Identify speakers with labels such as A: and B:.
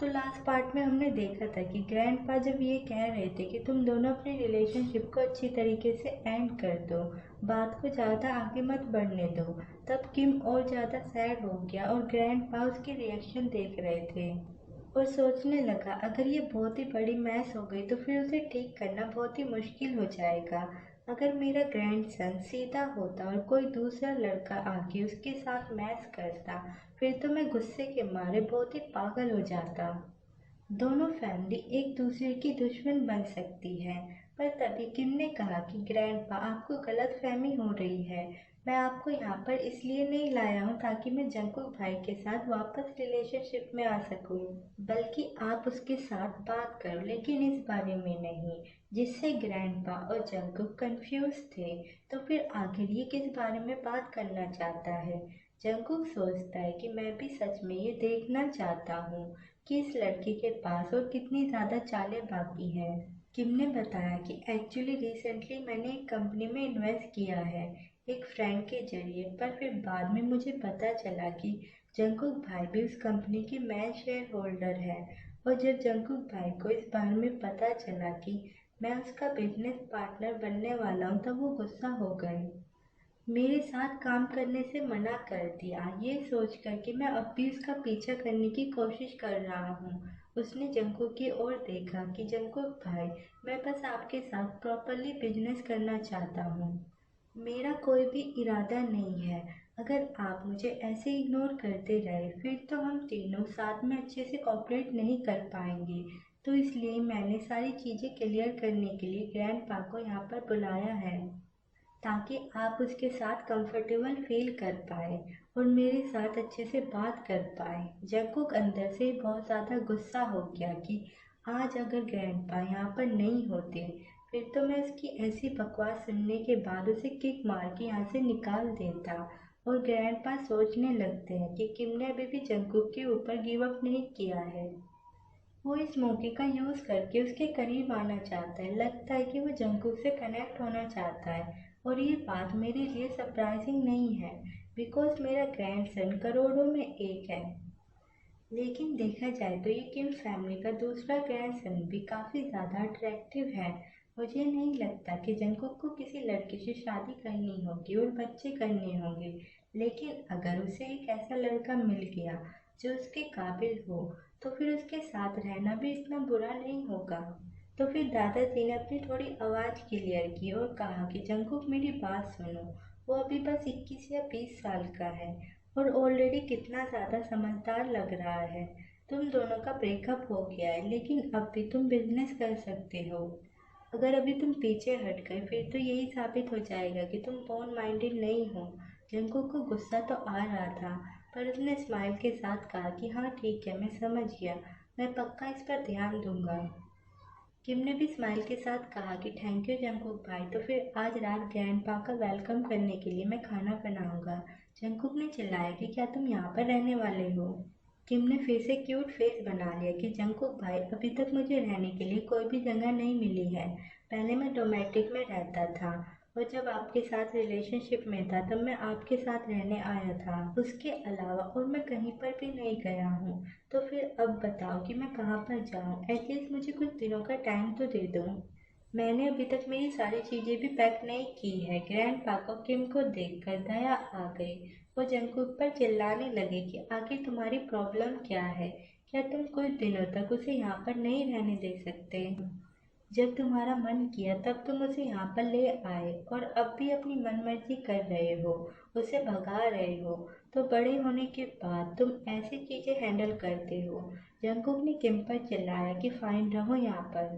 A: तो last part में हमने देखा था कि ग्रैंडपा जब ये कह रहे थे कि तुम दोनों अपनी रिलेशनशिप को अच्छी तरीके से एंड कर दो, बात को ज़्यादा आगे मत बढ़ने दो, तब किम और ज़्यादा सैड हो गया और ग्रैंडपा उसके रिएक्शन देख रहे थे और सोचने लगा अगर ये बहुत ही बड़ी मैस हो गई तो फिर उसे ठीक करना बहुत ही मुश्किल हो जाएगा। अगर मेरा ग्रैंडसन सीधा होता और कोई दूसरा लड़का आके उसके साथ मैस करता, फिर तो मैं गुस्से के मारे बहुत ही पागल हो जाता। दोनों फैमिली एक दूसरे की दुश्मन बन सकती है। पर तभी किम ने कहा कि ग्रैंडपा आपको गलतफहमी हो रही है। मैं आपको यहाँ पर इसलिए नहीं लाया हूँ ताकि मैं जंगकुक भाई के साथ वापस रिलेशनशिप में आ सकूँ, बल्कि आप उसके साथ बात करो, लेकिन इस बारे में नहीं। जिससे ग्रैंडपा और जंगकुक कंफ्यूज थे। तो फिर आखिर ये किस बारे में बात करना चाहता है? जंगकुक सोचता है कि मैं भी सच में ये देखना चाहता हूँ कि इस लड़के के पास और कितनी ज़्यादा चालें बाकी हैं। किम ने बताया कि एक्चुअली रिसेंटली मैंने एक कंपनी में इन्वेस्ट किया है, एक फ्रेंड के जरिए, पर फिर बाद में मुझे पता चला कि जंगकुक भाई भी उस कंपनी के मेन शेयर होल्डर है। और जब जंगकुक भाई को इस बारे में पता चला कि मैं उसका बिजनेस पार्टनर बनने वाला हूँ, तब वो गुस्सा हो गए, मेरे साथ काम करने से मना कर दिया। ये सोचकर कि मैं अब भी उसका पीछा करने की कोशिश कर रहा हूँ। उसने जंगकुक की ओर देखा कि जंगकुक भाई, मैं बस आपके साथ प्रॉपरली बिजनेस करना चाहता हूँ, मेरा कोई भी इरादा नहीं है। अगर आप मुझे ऐसे इग्नोर करते रहे फिर तो हम तीनों साथ में अच्छे से कॉपरेट नहीं कर पाएंगे। तो इसलिए मैंने सारी चीज़ें क्लियर करने के लिए ग्रैंडपा को यहाँ पर बुलाया है, ताकि आप उसके साथ कंफर्टेबल फील कर पाए और मेरे साथ अच्छे से बात कर पाए। जंगकुक अंदर से बहुत ज़्यादा गुस्सा हो गया कि आज अगर ग्रैंडपा यहाँ पर नहीं होते, फिर तो मैं उसकी ऐसी बकवास सुनने के बाद उसे किक मार के यहाँ से निकाल देता। और ग्रैंडपा सोचने लगते हैं कि किम ने अभी भी जंगकुक के ऊपर गिव अप नहीं किया है। वो इस मौके का यूज़ करके उसके करीब आना चाहता है। लगता है कि वो जंगकुक से कनेक्ट होना चाहता है। और ये बात मेरे लिए सरप्राइजिंग नहीं है, बिकॉज मेरा ग्रैंडसन करोड़ों में एक है। लेकिन देखा जाए तो ये किम फैमिली का दूसरा ग्रैंडसन भी काफ़ी ज़्यादा अट्रैक्टिव है। मुझे नहीं लगता कि जंगकुक को किसी लड़के से शादी करनी होगी और बच्चे करने होंगे। लेकिन अगर उसे एक ऐसा लड़का मिल गया जो उसके काबिल हो, तो फिर उसके साथ रहना भी इतना बुरा नहीं होगा। तो फिर दादाजी ने अपनी थोड़ी आवाज़ क्लियर की और कहा कि जंगकुक मेरी बात सुनो, वो अभी बस 21 या 20 साल का है और ऑलरेडी कितना ज़्यादा समझदार लग रहा है। तुम दोनों का ब्रेकअप हो गया है, लेकिन अब भी तुम बिजनेस कर सकते हो। अगर अभी तुम पीछे हट गए फिर तो यही साबित हो जाएगा कि तुम बॉन्ड माइंडेड नहीं हो। जंगकुक को गुस्सा तो आ रहा था, पर उसने स्माइल के साथ कहा कि हाँ ठीक है, मैं समझ गया, मैं पक्का इस पर ध्यान दूंगा। किम ने भी स्माइल के साथ कहा कि थैंक यू जंगकुक भाई, तो फिर आज रात ग्रैंडपा का वेलकम करने के लिए मैं खाना बनाऊंगा। जंगकुक ने चिल्लाया कि क्या तुम यहाँ पर रहने वाले हो? किम ने फिर से क्यूट फेस बना लिया कि जंगकुक भाई, अभी तक मुझे रहने के लिए कोई भी जगह नहीं मिली है। पहले मैं डोमेस्टिक में रहता था और जब आपके साथ रिलेशनशिप में था तब मैं आपके साथ रहने आया था। उसके अलावा और मैं कहीं पर भी नहीं गया हूँ। तो फिर अब बताओ कि मैं कहाँ पर जाऊँ? एटलीस्ट मुझे कुछ दिनों का टाइम तो दे दो। मैंने अभी तक मेरी सारी चीज़ें भी पैक नहीं की है। ग्रैंडपा को किम को देखकर दया आ गई। वो जंगकुक पर चिल्लाने लगे कि आखिर तुम्हारी प्रॉब्लम क्या है? क्या तुम कुछ दिनों तक उसे यहाँ पर नहीं रहने दे सकते? जब तुम्हारा मन किया तब तुम उसे यहाँ पर ले आए और अब भी अपनी मनमर्जी कर रहे हो, उसे भगा रहे हो। तो बड़े होने के बाद तुम ऐसी चीज़ें हैंडल करते हो। जंगकुक ने किम पर चिल्लाया कि फाइन, रहो यहाँ पर।